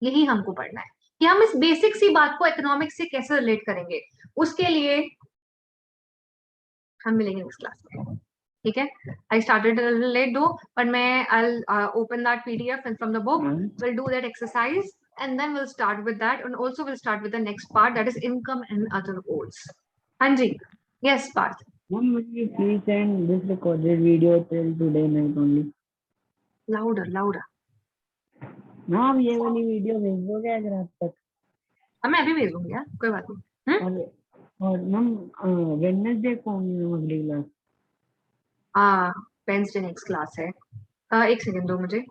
यही हमको पढ़ना है कि हम इस बेसिक सी बात को इकोनॉमिक्स से कैसे रिलेट करेंगे. उसके लिए हम मिलेंगे नेक्स्ट क्लास में. ठीक है, आई स्टार्टेड लेट दो, बट मैं I open that PDF and from the book will do that exercise and then we'll start with that, and also we'll start with the next part, that is income and other goals. Anji, yes Parth. Ma'am, will you please send this recorded video till today night only? Louder. Ma'am, ये वाली वीडियो भेज दोगे आज रात तक? अब मैं अभी भेज दूंगी यार, कोई बात नहीं. और मैम वेडनेसडे को अगली क्लास? वेडनेसडे नेक्स्ट क्लास है. एक सेकंड दो मुझे.